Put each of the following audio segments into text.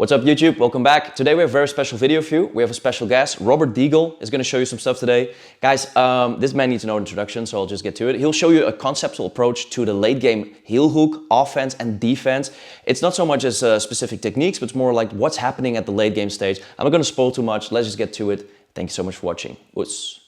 What's up YouTube? Welcome back. Today we have a very special video for you. We have a special guest. Robert Degle is going to show you some stuff today. Guys, this man needs no introduction, so I'll just get to it. He'll show you a conceptual approach to the late game heel hook, offense and defense. It's not so much as specific techniques, but it's more like what's happening at the late game stage. I'm not going to spoil too much. Let's just get to it. Thank you so much for watching. Oos.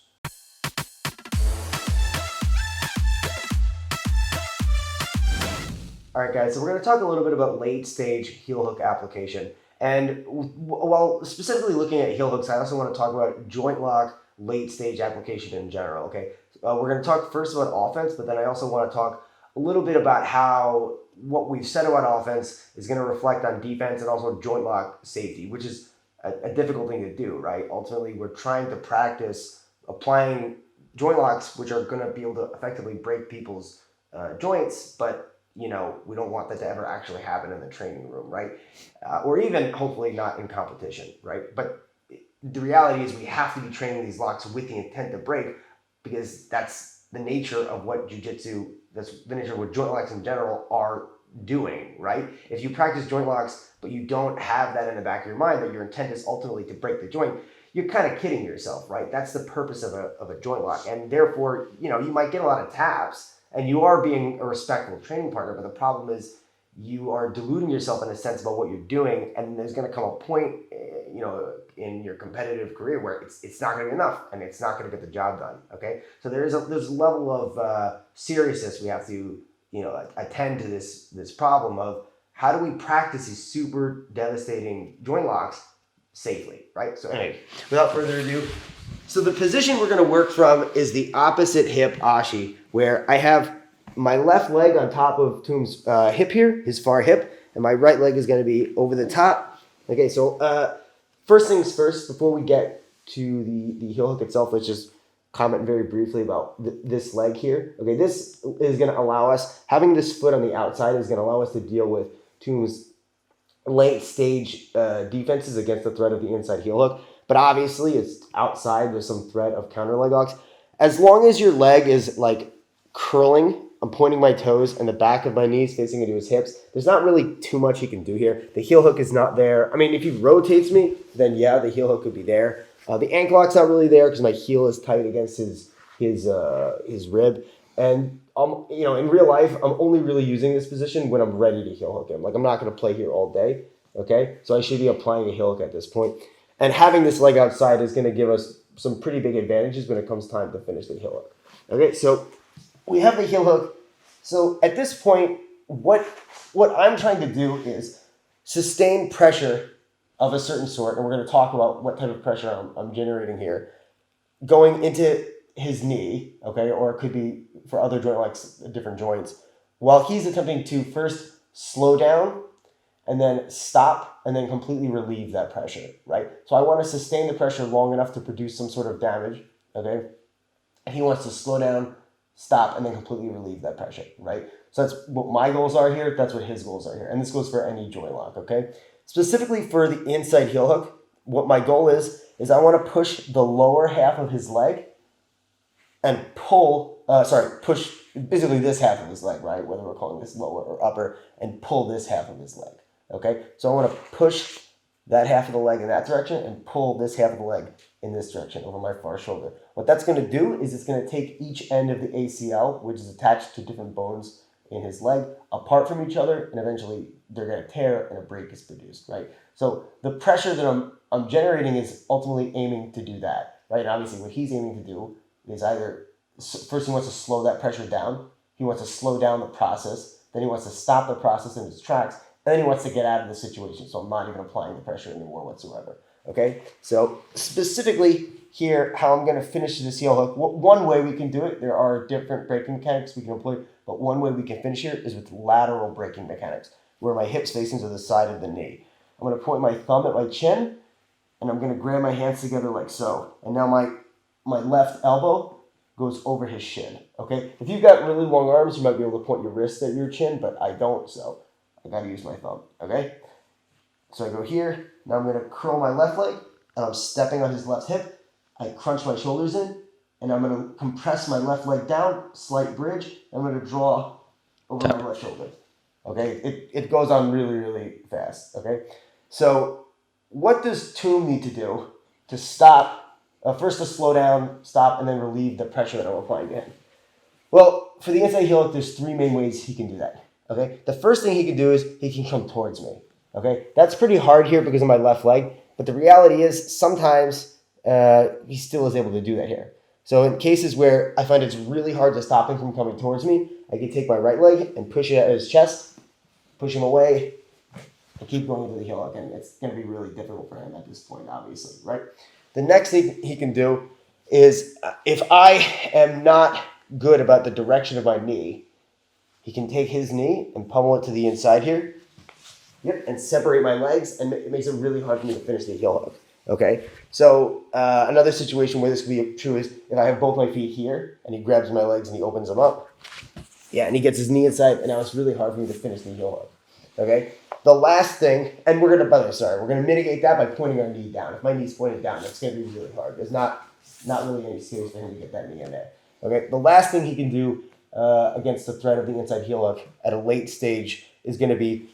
All right, guys, so we're going to talk a little bit about late stage heel hook application. And while specifically looking at heel hooks, I also want to talk about joint lock late stage application in general, okay? We're going to talk first about offense, but then I also want to talk a little bit about how what we've said about offense is going to reflect on defense and also joint lock safety, which is a difficult thing to do, right? Ultimately, we're trying to practice applying joint locks, which are going to be able to effectively break people's joints, but you know, we don't want that to ever actually happen in the training room, right? Or even hopefully not in competition, right? But the reality is we have to be training these locks with the intent to break, because that's the nature of what jiu-jitsu, that's the nature of what joint locks in general are doing, right? If you practice joint locks, but you don't have that in the back of your mind, that your intent is ultimately to break the joint, you're kind of kidding yourself, right? That's the purpose of a joint lock. And therefore, you know, you might get a lot of taps, and you are being a respectful training partner, but the problem is you are deluding yourself in a sense about what you're doing, and there's going to come a point, you know, in your competitive career where it's not going to be enough, and it's not going to get the job done. Okay, so there's a level of seriousness we have to, you know, attend to this problem of how do we practice these super devastating joint locks safely, right? So anyway, without further ado. So the position we're going to work from is the opposite hip ashi, where I have my left leg on top of Toom's hip here, his far hip, and my right leg is going to be over the top. Okay, so first things first, before we get to the heel hook itself, let's just comment very briefly about this leg here. Okay, this is going to allow us, having this foot on the outside is going to allow us to deal with Toom's late stage defenses against the threat of the inside heel hook. But obviously it's outside, there's some threat of counter leg locks. As long as your leg is like curling, I'm pointing my toes and the back of my knees facing into his hips, there's not really too much he can do here. The heel hook is not there. I mean, if he rotates me, then yeah, the heel hook could be there. The ankle lock's not really there because my heel is tight against his rib. And you know, in real life, I'm only really using this position when I'm ready to heel hook him. Like, I'm not going to play here all day, okay? So I should be applying a heel hook at this point. And having this leg outside is going to give us some pretty big advantages when it comes time to finish the heel hook. Okay, so we have the heel hook. So at this point, what I'm trying to do is sustain pressure of a certain sort, and we're going to talk about what type of pressure I'm generating here, going into his knee, okay, or it could be for other joint locks, different joints, while he's attempting to first slow down and then stop and then completely relieve that pressure, right? So I want to sustain the pressure long enough to produce some sort of damage, okay? And he wants to slow down, stop, and then completely relieve that pressure, right? So that's what my goals are here. That's what his goals are here. And this goes for any joint lock, okay? Specifically for the inside heel hook, what my goal is I want to push the lower half of his leg and push basically this half of his leg, right? Whether we're calling this lower or upper, and pull this half of his leg. Okay, so I want to push that half of the leg in that direction and pull this half of the leg in this direction over my far shoulder. What that's going to do is it's going to take each end of the ACL, which is attached to different bones in his leg, apart from each other, and eventually they're going to tear and a break is produced, right? So the pressure that I'm generating is ultimately aiming to do that, right? And obviously what he's aiming to do is either, first he wants to slow that pressure down, he wants to slow down the process, then he wants to stop the process in its tracks, and then he wants to get out of the situation, so I'm not even applying the pressure anymore whatsoever, okay? So specifically here, how I'm going to finish this heel hook, one way we can do it, there are different breaking mechanics we can employ, but one way we can finish here is with lateral breaking mechanics, where my hips facing to the side of the knee. I'm going to point my thumb at my chin, and I'm going to grab my hands together like so. And now my left elbow goes over his shin, okay? If you've got really long arms, you might be able to point your wrist at your chin, but I don't, so I gotta use my thumb, okay? So I go here, now I'm gonna curl my left leg, and I'm stepping on his left hip. I crunch my shoulders in, and I'm gonna compress my left leg down, slight bridge, and I'm gonna draw over my left shoulder, okay? It goes on really, really fast, okay? So what does Toom need to do to stop, first to slow down, stop, and then relieve the pressure that I'm applying to him? Well, for the inside heel hook, there's three main ways he can do that. Okay, the first thing he can do is he can come towards me. Okay, that's pretty hard here because of my left leg, but the reality is sometimes he still is able to do that here. So in cases where I find it's really hard to stop him from coming towards me, I can take my right leg and push it at his chest, push him away, and keep going into the heel hook. And it's going to be really difficult for him at this point, obviously, right? The next thing he can do is if I am not good about the direction of my knee, he can take his knee and pummel it to the inside here. Yep, and separate my legs, and it makes it really hard for me to finish the heel hook. Okay, so another situation where this could be true is if I have both my feet here, and he grabs my legs and he opens them up. Yeah, and he gets his knee inside, and now it's really hard for me to finish the heel hook. Okay, the last thing, and we're gonna mitigate that by pointing our knee down. If my knee's pointed down, that's gonna be really hard. There's not really any space for him to get that knee in there. Okay, the last thing he can do against the threat of the inside heel hook at a late stage is going to be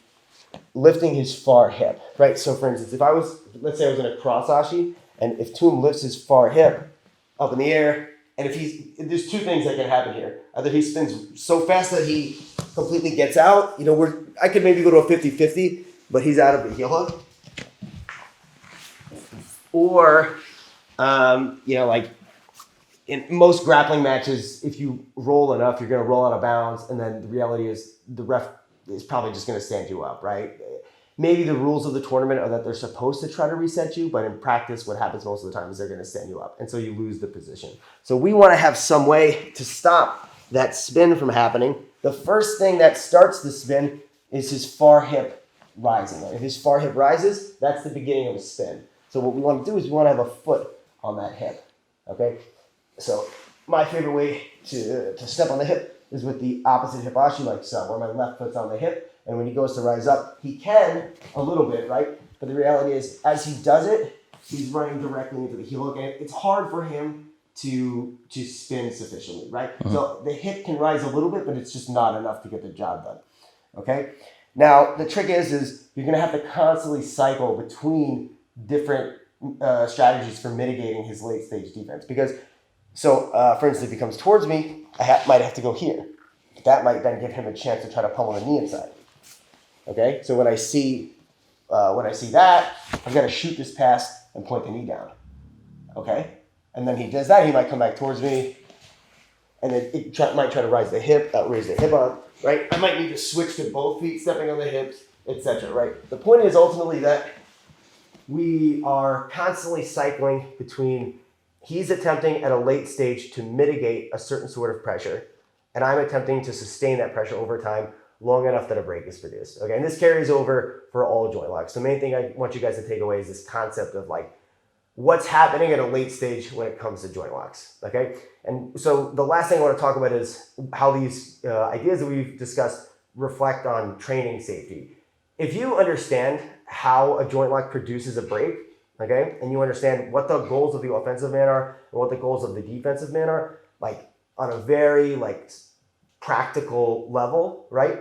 lifting his far hip, right? So for instance, let's say I was in a cross ashi, and if Toom lifts his far hip up in the air, and there's two things that can happen here. Either he spins so fast that he completely gets out, I could maybe go to a 50-50, but he's out of the heel hook. Or, like in most grappling matches, if you roll enough, you're going to roll out of bounds, and then the reality is the ref is probably just going to stand you up, right? Maybe the rules of the tournament are that they're supposed to try to reset you, but in practice, what happens most of the time is they're going to stand you up, and so you lose the position. So we want to have some way to stop that spin from happening. The first thing that starts the spin is his far hip rising. If his far hip rises, that's the beginning of a spin. So what we want to do is we want to have a foot on that hip, okay? So my favorite way to step on the hip is with the opposite hip ashi, like so, where my left foot's on the hip, and when he goes to rise up, he can a little bit, right? But the reality is, as he does it, he's running directly into the heel hook, and it's hard for him to spin sufficiently, right? Mm-hmm. So the hip can rise a little bit, but it's just not enough to get the job done, okay? Now, the trick is you're gonna have to constantly cycle between different strategies for mitigating his late stage defense, because for instance, if he comes towards me, I might have to go here. That might then give him a chance to try to pummel the knee inside. Okay, so when I see that, I've got to shoot this pass and point the knee down. Okay, and then he does that, he might come back towards me, and then might try to raise the hip up, right? I might need to switch to both feet, stepping on the hips, etc. Right? The point is ultimately that we are constantly cycling between. He's attempting at a late stage to mitigate a certain sort of pressure, and I'm attempting to sustain that pressure over time long enough that a break is produced. Okay, and this carries over for all joint locks. The main thing I want you guys to take away is this concept of like what's happening at a late stage when it comes to joint locks. Okay, and so the last thing I want to talk about is how these ideas that we've discussed reflect on training safety. If you understand how a joint lock produces a break, okay, and you understand what the goals of the offensive man are and what the goals of the defensive man are, like on a very like practical level, right?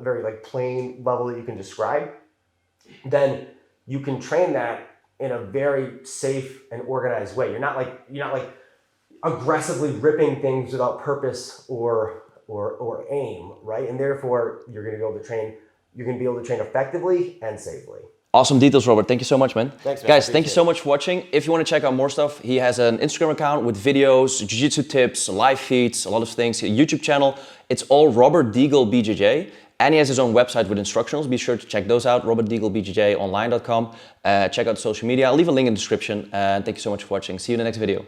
Very like plain level that you can describe, then you can train that in a very safe and organized way. You're not like aggressively ripping things without purpose or aim, right? And therefore you're going to be able to train effectively and safely. Awesome details, Robert. Thank you so much, man. Thanks, man. Guys, thank you so much for watching. If you want to check out more stuff, he has an Instagram account with videos, jiu-jitsu tips, live feeds, a lot of things. A YouTube channel. It's all Robert Degle BJJ. And he has his own website with instructionals. Be sure to check those out, robertdegleBJJonline.com. Check out social media. I'll leave a link in the description. And thank you so much for watching. See you in the next video.